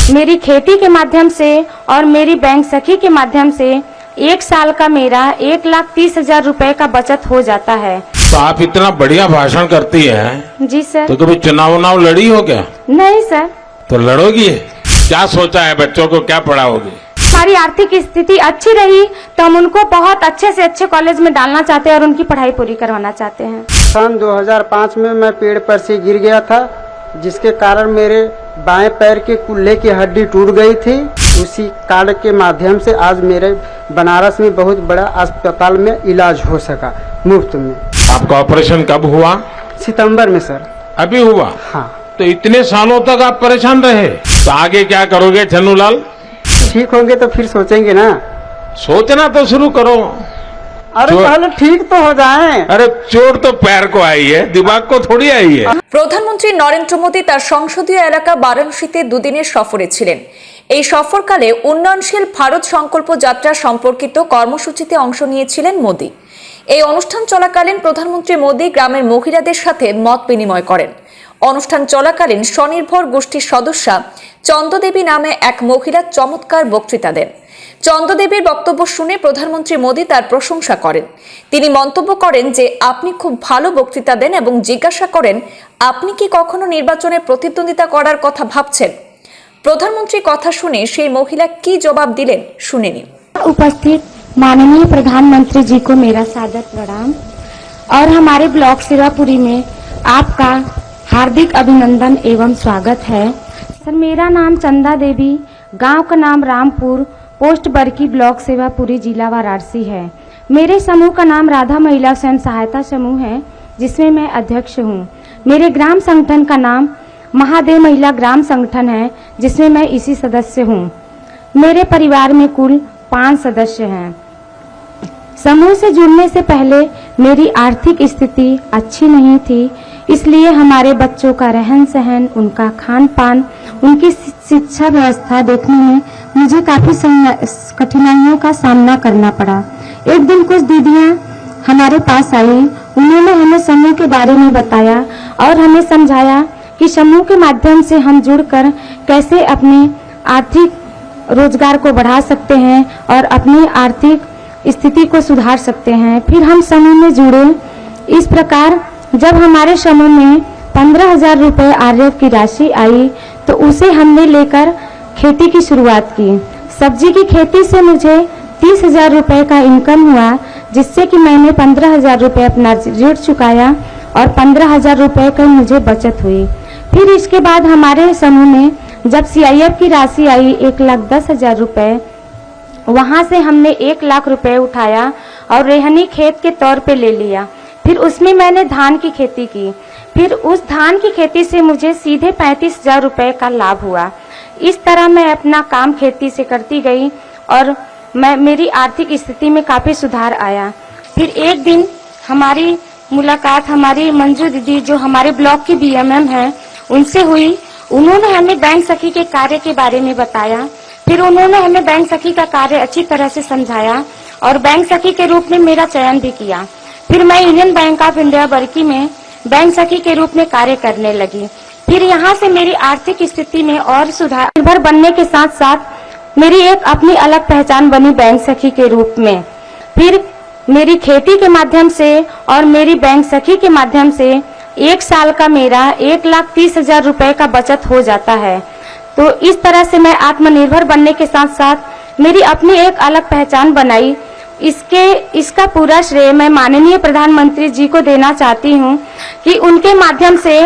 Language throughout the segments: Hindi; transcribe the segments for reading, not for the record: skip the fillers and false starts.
मेरी खेती के माध्यम से और मेरी बैंक सखी के माध्यम से 1 साल का मेरा 1,30,000 रुपए का बचत हो जाता है। तो आप इतना बढ़िया भाषण करती हैं, जी सर। तो कभी चुनाव लड़ी हो क्या? नहीं सर। तो लड़ोगी? क्या सोचा है, बच्चों को क्या पढ़ाओगी? हमारी आर्थिक स्थिति अच्छी रही तो हम उनको बहुत अच्छे से अच्छे कॉलेज में डालना चाहते हैं और उनकी पढ़ाई पूरी करवाना चाहते हैं। सन 2005 में मैं पेड़ पर से गिर गया था, जिसके कारण मेरे बाएं पैर के कुल्ले की हड्डी टूट गई थी। उसी कार्ड के माध्यम से आज मेरे बनारस में बहुत बड़ा अस्पताल में इलाज हो सका मुफ्त में। आपका ऑपरेशन कब हुआ? सितंबर में सर। अभी हुआ? हाँ। तो इतने सालों तक आप परेशान रहे, तो आगे क्या करोगे छन्नूलाल? ठीक होंगे तो फिर सोचेंगे ना। सोचना तो शुरू करो। अरे पहले ठीक तो हो जाए। अरे चोट तो पैर को आई है, दिमाग को थोड़ी आई है। প্রধানমন্ত্রী নরেন্দ্র মোদী তার সংসদীয় এলাকা বারাণসীতে দুদিনের সফরে ছিলেন। এই সফরকালে উন্নয়নশীল ভারত সংকল্প যাত্রা সম্পর্কিত কর্মসূচিতে অংশ নিয়েছিলেন মোদী। এই অনুষ্ঠান চলাকালীন প্রধানমন্ত্রী মোদী গ্রামের মহিলাদের সাথে মত বিনিময় করেন। অনুষ্ঠান চলাকালীন স্বনির্ভর গোষ্ঠীর সদস্যা চন্দ্রদেবী নামে এক মহিলা চমৎকার বক্তৃতা দেন। চন্দ্রদেবীর বক্তব্য শুনে প্রধানমন্ত্রী মোদী তার প্রশংসা করেন। তিনি মন্তব্য করেন যে আপনি খুব ভালো বক্তৃতা দেন এবং জিজ্ঞাসা করেন আপনি কি কখনো নির্বাচনে প্রতিদ্বন্দ্বিতা করার কথা ভাবছেন। প্রধানমন্ত্রী কথা শুনে সেই মহিলা কি জবাব দিলেন শুনে নিন। उपस्थित माननीय प्रधानमंत्री जी को मेरा सादर प्रणाम और हमारे ब्लॉक सिरापुरी में आपका हार्दिक अभिनंदन एवं स्वागत है। सर, मेरा नाम चंदा देवी, गांव का नाम रामपुर, पोस्ट बरकी, ब्लॉक सेवापुरी, जिला वाराणसी है। मेरे समूह का नाम राधा महिला स्वयं सहायता समूह है, जिसमें मैं अध्यक्ष हूँ। मेरे ग्राम संगठन का नाम महादेव महिला ग्राम संगठन है, जिसमें मैं इसी सदस्य हूँ। मेरे परिवार में कुल 5 सदस्य हैं। समूह से जुड़ने से पहले मेरी आर्थिक स्थिति अच्छी नहीं थी, इसलिए हमारे बच्चों का रहन सहन, उनका खान पान, उनकी शिक्षा व्यवस्था देखने में मुझे काफी कठिनाइयों का सामना करना पड़ा। एक दिन कुछ दीदियां हमारे पास आई, उन्होंने हमें समूह के बारे में बताया और हमें समझाया कि समूह के माध्यम से हम जुड़कर कैसे अपने आर्थिक रोजगार को बढ़ा सकते हैं और अपनी आर्थिक स्थिति को सुधार सकते हैं। फिर हम समूह में जुड़े। इस प्रकार जब हमारे समूह में 15,000 रुपए आरएफ की राशि आई तो उसे हमने लेकर खेती की शुरुआत की। सब्जी की खेती से मुझे 30,000 रुपए का इनकम हुआ, जिससे कि मैंने 15,000 रुपए अपना ऋण चुकाया और 15,000 रुपए का मुझे बचत हुई। फिर इसके बाद हमारे समूह में जब सीआईएफ की राशि आई 1,10,000 रुपए, वहां से हमने 1 लाख रुपए उठाया और रेहनी खेत के तौर पे ले लिया। फिर उसमें मैंने धान की खेती की। फिर उस धान की खेती से मुझे सीधे 35,000 रुपए का लाभ हुआ। इस तरह मैं अपना काम खेती से करती गई और मेरी आर्थिक स्थिति में काफी सुधार आया। फिर एक दिन हमारी मुलाकात हमारी मंजू दीदी, जो हमारे ब्लॉक की बीएमएम है, उनसे हुई। उन्होंने हमें बैंक सखी के कार्य के बारे में बताया। फिर उन्होंने हमें बैंक सखी का कार्य अच्छी तरह से समझाया और बैंक सखी के रूप में मेरा चयन भी किया। फिर मैं यूनियन बैंक ऑफ इंडिया बरकी में बैंक सखी के रूप में कार्य करने लगी। फिर यहाँ से मेरी आर्थिक स्थिति में और सुधार निर्भर बनने के साथ साथ मेरी एक अपनी अलग पहचान बनी बैंक सखी के रूप में। फिर मेरी खेती के माध्यम से और मेरी बैंक सखी के माध्यम से 1 साल का मेरा 1,30,000 रुपए का बचत हो जाता है। तो इस तरह से मैं आत्मनिर्भर बनने के साथ साथ मेरी अपनी एक अलग पहचान बनाई। इसका पूरा श्रेय मैं माननीय प्रधानमंत्री जी को देना चाहती हूँ कि उनके माध्यम से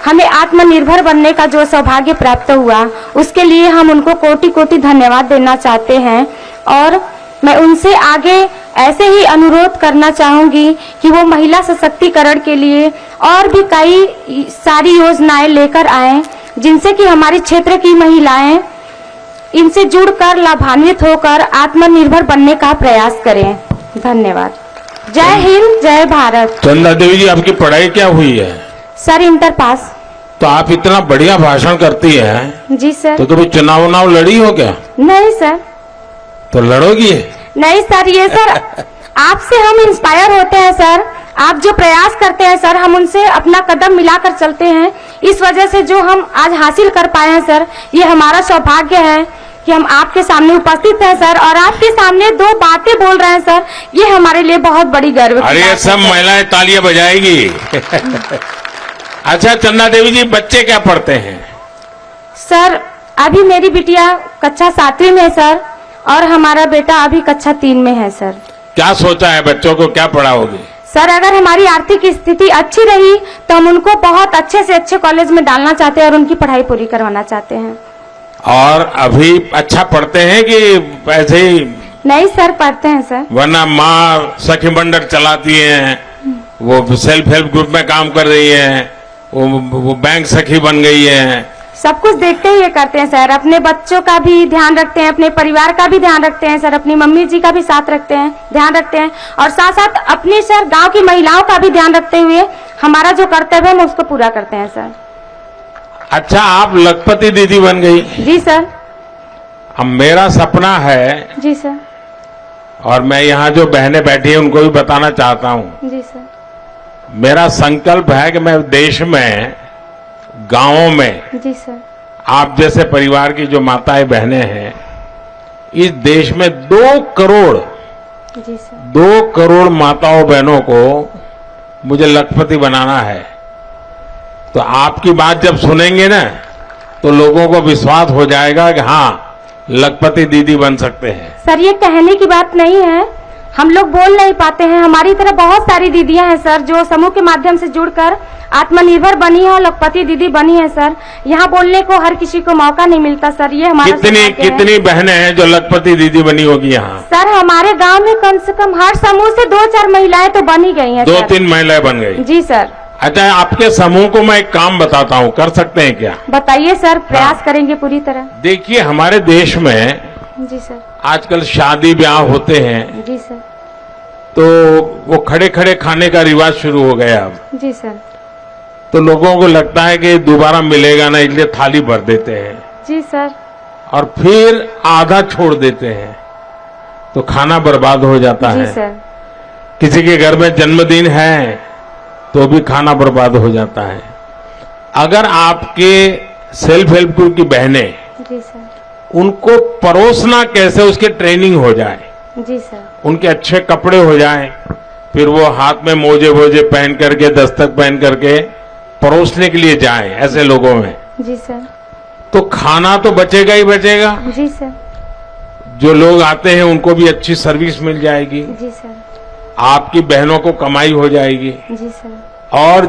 हमें आत्मनिर्भर बनने का जो सौभाग्य प्राप्त हुआ, उसके लिए हम उनको कोटि कोटि धन्यवाद देना चाहते हैं। और मैं उनसे आगे ऐसे ही अनुरोध करना चाहूंगी कि वो महिला सशक्तिकरण के लिए और भी कई सारी योजनाएं लेकर आए, जिनसे कि हमारे क्षेत्र की महिलाएं इनसे जुड़कर लाभान्वित होकर आत्मनिर्भर बनने का प्रयास करें। धन्यवाद। जय हिंद, जय भारत। चंदा देवी जी, आपकी पढ़ाई क्या हुई है? Sir, inter pass. तो आप इतना बढ़िया भाषण करती हैं। जी सर। तो कभी चुनाव लड़ी हो क्या? नहीं सर। तो लड़ोगी? नहीं सर, ये सर आपसे हम इंस्पायर होते हैं सर। आप जो प्रयास करते हैं सर, हम उनसे अपना कदम मिलाकर चलते हैं। इस वजह से जो हम आज हासिल कर पाए हैं सर, ये हमारा सौभाग्य है कि हम आपके सामने उपस्थित हैं सर, और आपके सामने दो बातें बोल रहे हैं सर, ये हमारे लिए बहुत बड़ी गर्व की अरे बात है सब सर। महिलाएं तालियां बजाएगी। अच्छा चंदा देवी जी, बच्चे क्या पढ़ते हैं? सर अभी मेरी बिटिया कक्षा 7वीं में है सर, और हमारा बेटा अभी कक्षा 3 में है सर। क्या सोचा है, बच्चों को क्या पढ़ाओगे? सर अगर हमारी आर्थिक स्थिति अच्छी रही तो हम उनको बहुत अच्छे से अच्छे कॉलेज में डालना चाहते हैं और उनकी पढ़ाई पूरी करवाना चाहते हैं। और अभी अच्छा पढ़ते हैं कि ऐसे ही? नहीं सर, पढ़ते हैं सर। वरना माँ सखी मंडल चलाती हैं, वो सेल्फ हेल्प ग्रुप में काम कर रही है, वो बैंक सखी बन गई है। सब कुछ देखते ही ये करते हैं सर। अपने बच्चों का भी ध्यान रखते हैं, अपने परिवार का भी ध्यान रखते हैं सर, अपनी मम्मी जी का भी साथ रखते हैं, ध्यान रखते हैं, और साथ साथ अपनी सर गांव की महिलाओं का भी ध्यान रखते हुए हमारा जो कर्तव्य है हम उसको पूरा करते हैं सर। अच्छा, आप लखपति दीदी बन गई। जी सर। अब मेरा सपना है, जी सर। और मैं यहाँ जो बहनें बैठी हैं उनको भी बताना चाहता हूँ, जी सर। मेरा संकल्प है कि मैं देश में, गांवों में, जी सर। आप जैसे परिवार की जो माताएं बहनें हैं, इस देश में 2 करोड़ जी सर। 2 करोड़ माताओं बहनों को मुझे लखपति बनाना है। तो आपकी बात जब सुनेंगे ना तो लोगों को विश्वास हो जाएगा कि हाँ, लखपति दीदी बन सकते हैं। सर ये कहने की बात नहीं है, हम लोग बोल नहीं पाते हैं। हमारी तरह बहुत सारी दीदियां हैं सर जो समूह के माध्यम से जुड़कर आत्मनिर्भर बनी है और लखपति दीदी बनी है सर। यहाँ बोलने को हर किसी को मौका नहीं मिलता सर, ये हमारा सौभाग्य है। कितनी बहनें हैं जो लखपति दीदी बनी होगी यहाँ? सर हमारे गांव में कम से कम हर समूह से 2-4 महिलाएं तो बन ही गई हैं सर। 2-3 महिलाएं बन गई। जी सर। अच्छा, आपके समूह को मैं एक काम बताता हूँ, कर सकते हैं क्या? बताइए सर, प्रयास हाँ। करेंगे पूरी तरह। देखिए, हमारे देश में जी सर। आजकल शादी ब्याह होते हैं जी सर। तो वो खड़े खड़े खाने का रिवाज शुरू हो गया अब। जी सर। तो लोगों को लगता है कि दोबारा मिलेगा ना, इसलिए थाली भर देते हैं जी सर। और फिर आधा छोड़ देते हैं, तो खाना बर्बाद हो जाता जी है। सर। किसी के घर में जन्मदिन है तो भी खाना बर्बाद हो जाता है। अगर आपके सेल्फ हेल्प ग्रुप की बहनें, जी सर। उनको परोसना कैसे, उसकी ट्रेनिंग हो जाए, जी सर। उनके अच्छे कपड़े हो जाएं, फिर वो हाथ में मोजे वोजे पहन करके, दस्तक पहन करके परोसने के लिए जाएं ऐसे लोगों में, जी सर। तो खाना तो बचेगा ही बचेगा। जी सर। जो लोग आते हैं उनको भी अच्छी सर्विस मिल जाएगी, जी सर। आपकी बहनों को कमाई हो जाएगी। जी सर। और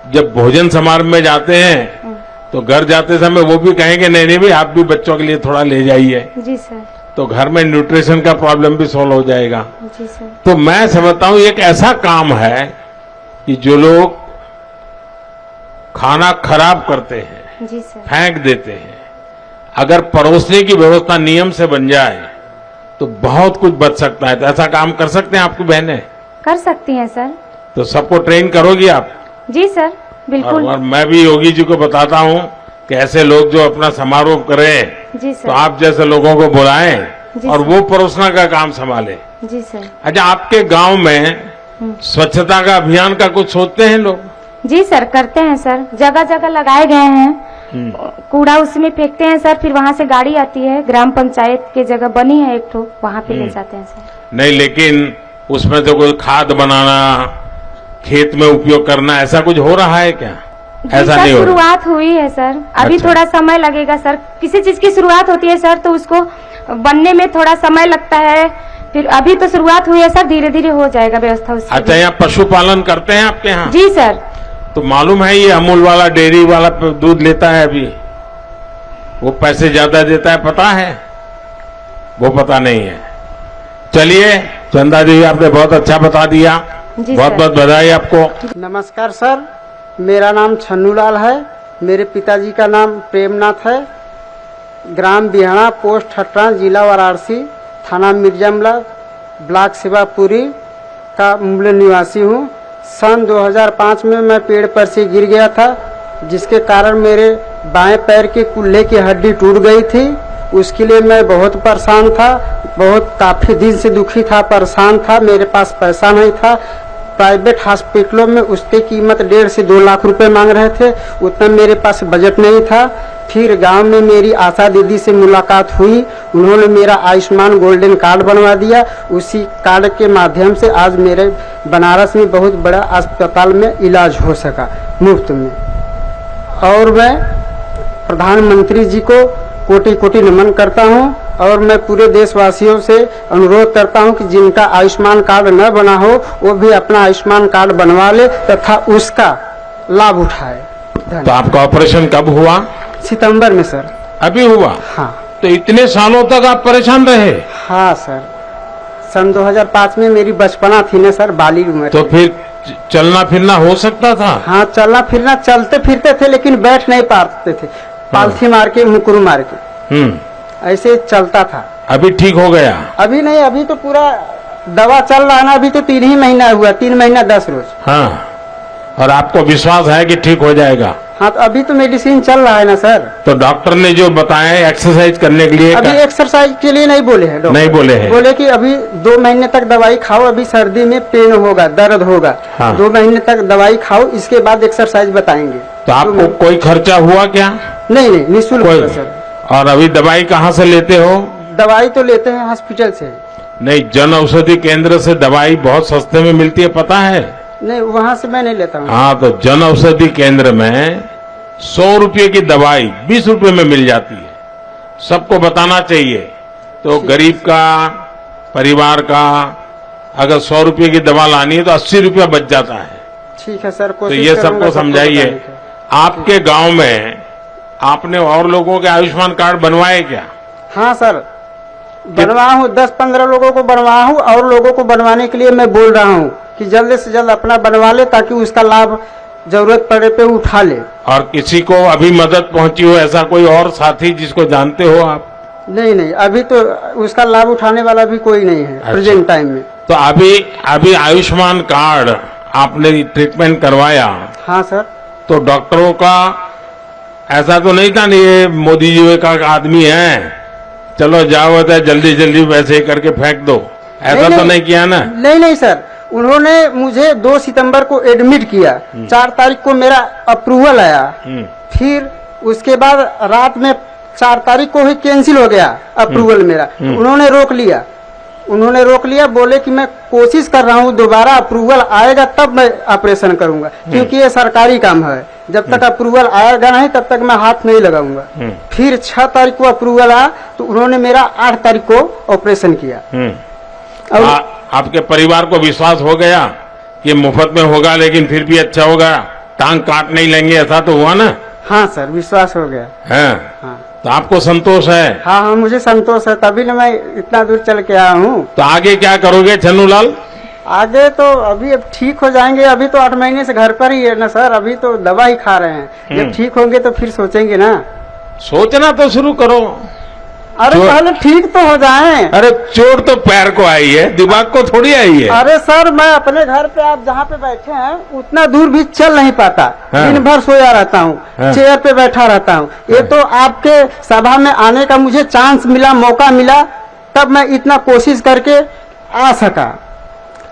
जब भोजन समारोह में जाते हैं तो घर जाते समय वो भी कहेंगे नहीं नहीं भाई, आप भी बच्चों के लिए थोड़ा ले जाइए, जी सर। तो घर में न्यूट्रिशन का प्रॉब्लम भी सॉल्व हो जाएगा। जी सर। तो मैं समझता हूं एक ऐसा काम है कि जो लोग खाना खराब करते हैं, जी सर। फेंक देते हैं, अगर परोसने की व्यवस्था नियम से बन जाए तो बहुत कुछ बच सकता है। तो ऐसा काम कर सकते हैं आपकी बहनें? कर सकती हैं सर। तो सबको ट्रेन करोगी आप? जी सर, बिल्कुल। और मैं भी योगी जी को बताता हूं कि ऐसे लोग जो अपना समारोह करें जी सर। तो आप जैसे लोगों को बुलाएं जी और सर। वो परोसना का काम संभाले। जी सर। अच्छा, आपके गांव में स्वच्छता का अभियान का कुछ सोचते हैं लोग? जी सर, करते हैं सर। जगह जगह लगाए गए हैं, कूड़ा उसमें फेंकते हैं सर, फिर वहाँ से गाड़ी आती है, ग्राम पंचायत की जगह बनी है एक ठो, वहाँ पे ले जाते हैं सर। नहीं, लेकिन उसमें तो कोई खाद बनाना, खेत में उपयोग करना, ऐसा कुछ हो रहा है क्या? ऐसा नहीं हो रहा? शुरुआत हुई है सर, अभी अच्छा। थोड़ा समय लगेगा सर। किसी चीज की शुरुआत होती है सर तो उसको बनने में थोड़ा समय लगता है, फिर अभी तो शुरुआत हुई है सर, धीरे धीरे हो जाएगा व्यवस्था उसकी। अच्छा, यहाँ पशुपालन करते हैं आपके यहाँ? जी सर। तो मालूम है ये अमूल वाला डेयरी वाला दूध लेता है अभी, वो पैसे ज्यादा देता है, पता है? वो पता नहीं है। चलिए चंदा जी, आपने बहुत अच्छा बता दिया, जी बहुत सर। बहुत बधाई आपको। नमस्कार सर, मेरा नाम छन्नूलाल है। मेरे पिताजी का नाम प्रेमनाथ है। ग्राम बिहाना, पोस्ट हटरा, जिला वाराणसी, थाना मिर्जामला, ब्लॉक शिवापुरी का मूल निवासी हूँ। सन 2005 में मैं पेड़ पर से गिर गया था, जिसके कारण मेरे बाएं पैर के कुल्हे की हड्डी टूट गई थी। उसके लिए मैं बहुत परेशान था, काफ़ी दिन से दुखी था, परेशान था। मेरे पास पैसा नहीं था, प्राइवेट हॉस्पिटलों में उसकी कीमत 1.5 से 2 लाख रुपए मांग रहे थे। उतना मेरे पास बजट नहीं था। फिर गांव में मेरी आशा दीदी से मुलाकात हुई, उन्होंने मेरा आयुष्मान गोल्डन कार्ड बनवा दिया। उसी कार्ड के माध्यम से आज मेरे बनारस में बहुत बड़ा अस्पताल में इलाज हो सका मुफ्त में। और मैं प्रधानमंत्री जी को कोटि कोटि नमन करता हूं और मैं पूरे देशवासियों से अनुरोध करता हूं कि जिनका आयुष्मान कार्ड न बना हो वो भी अपना आयुष्मान कार्ड बनवा ले तथा उसका लाभ उठाए। तो आपका ऑपरेशन कब हुआ? सितंबर में सर। अभी हुआ? हाँ। तो इतने सालों तक आप परेशान रहे? हाँ सर, सन 2005 में मेरी बचपना थी ना सर, बाली उम्र। तो फिर चलना फिरना हो सकता था? हाँ, चलना फिरना चलते फिरते थे लेकिन बैठ नहीं पाते थे, पालथी मार के मुकुर मार के ऐसे चलता था। अभी ठीक हो गया? अभी नहीं, अभी तो पूरा दवा चल रहा है ना, अभी तो 3 ही महीना हुआ, 3 महीना 10 रोज। हाँ, और आपको विश्वास है कि ठीक हो जाएगा? हाँ, तो अभी तो मेडिसिन चल रहा है ना सर। तो डॉक्टर ने जो बताया एक्सरसाइज करने के लिए? अभी एक्सरसाइज के लिए नहीं बोले हैं डॉक्टर। नहीं बोले हैं? बोले कि अभी 2 महीने तक दवाई खाओ, अभी सर्दी में पेन होगा, दर्द होगा। हाँ। 2 महीने तक दवाई खाओ, इसके बाद एक्सरसाइज बताएंगे। तो आपको कोई खर्चा हुआ क्या? नहीं नहीं, निःशुल्क कोई? सर। और अभी दवाई कहाँ से लेते हो? दवाई तो लेते हैं हॉस्पिटल से। नहीं, जन औषधि केंद्र से दवाई बहुत सस्ते में मिलती है, पता है? नहीं, वहाँ से मैं नहीं लेता हूँ। हाँ, तो जन औषधि केंद्र में 100 रुपये की दवाई 20 रुपये में मिल जाती है। सबको बताना चाहिए। तो गरीब का, परिवार का अगर 100 रुपये की दवा लानी है तो 80 रुपया बच जाता है। ठीक है सर, तो कोशिश ये करूंगा सबको समझाइए। बताने का। आपके गांव में आपने और लोगों के आयुष्मान कार्ड बनवाए क्या? हाँ सर, बनवा हूँ, 10-15 लोगों को बनवा हूँ और लोगों को बनवाने के लिए मैं बोल रहा हूँ कि जल्द से जल्द अपना बनवा ले ताकि उसका लाभ जरूरत पड़े पे उठा ले। और किसी को अभी मदद पहुंची हो, ऐसा कोई और साथी जिसको जानते हो आप? नहीं नहीं, अभी तो उसका लाभ उठाने वाला भी कोई नहीं है। अच्छा। प्रेजेंट टाइम में तो अभी आयुष्मान कार्ड आपने ट्रीटमेंट करवाया? हाँ सर। तो डॉक्टरों का ऐसा तो नहीं था, नहीं ये मोदी जी का आदमी है, चलो जाओ तो जल्दी जल्दी वैसे ही करके फेंक दो, ऐसा तो नहीं किया ना? नहीं नहीं सर, उन्होंने मुझे 2 सितंबर को एडमिट किया, 4 तारीख को मेरा अप्रूवल आया। फिर उसके बाद रात में 4 तारीख को ही कैंसिल हो गया अप्रूवल मेरा। उन्होंने रोक लिया, बोले कि मैं कोशिश कर रहा हूँ, दोबारा अप्रूवल आएगा तब मैं ऑपरेशन करूंगा, क्योंकि ये सरकारी काम है। जब तक अप्रूवल आएगा नहीं तब तक मैं हाथ नहीं लगाऊंगा। फिर 6 तारीख को अप्रूवल आया तो उन्होंने मेरा 8 तारीख को ऑपरेशन किया। और आपके परिवार को विश्वास हो गया कि मुफ्त में होगा लेकिन फिर भी अच्छा होगा, टांग काट नहीं लेंगे, ऐसा तो हुआ ना? हाँ सर, विश्वास हो गया है। हाँ। तो आपको संतोष है? हाँ हाँ, मुझे संतोष है, तभी ना मैं इतना दूर चल के आया हूँ। तो आगे क्या करोगे छन्नूलाल? आगे तो अभी अब ठीक हो जाएंगे, अभी तो 8 महीने से घर पर ही है ना सर, अभी तो दवा ही खा रहे हैं। जब ठीक होंगे तो फिर सोचेंगे ना। सोचना तो शुरू करो। अरे पहले ठीक तो हो जाएं। अरे चोट तो पैर को आई है, दिमाग को थोड़ी आई है। अरे सर, मैं अपने घर पे, आप जहाँ पे बैठे हैं उतना दूर भी चल नहीं पाता। हाँ। दिन भर सोया रहता हूँ। हाँ। चेयर पे बैठा रहता हूँ। ये तो आपके सभा में आने का मुझे चांस मिला, मौका मिला, तब मैं इतना कोशिश करके आ सका।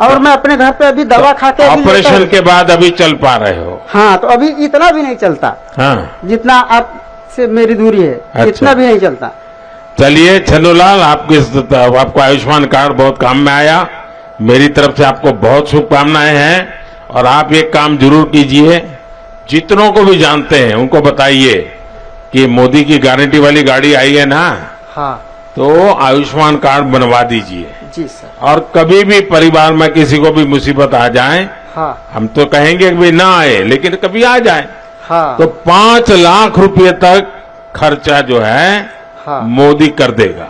और मैं अपने घर पे अभी दवा खा के ऑपरेशन के बाद अभी चल पा रहे हो? हाँ, तो अभी इतना भी नहीं चलता। हाँ, जितना आपसे मेरी दूरी है। अच्छा। इतना भी नहीं चलता। चलिए छन्नूलाल, आपको आयुष्मान कार्ड बहुत काम में आया। मेरी तरफ से आपको बहुत शुभकामनाएं हैं। और आप एक काम जरूर कीजिए, जितनों को भी जानते हैं उनको बताइए कि मोदी की गारंटी वाली गाड़ी आई है ना, हाँ, तो आयुष्मान कार्ड बनवा दीजिए। जी सर। और कभी भी परिवार में किसी को भी मुसीबत आ जाए, हाँ हम तो कहेंगे कि भाई ना आए, लेकिन कभी आ जाए हाँ, तो 5 लाख रुपए तक खर्चा जो है हाँ, मोदी कर देगा।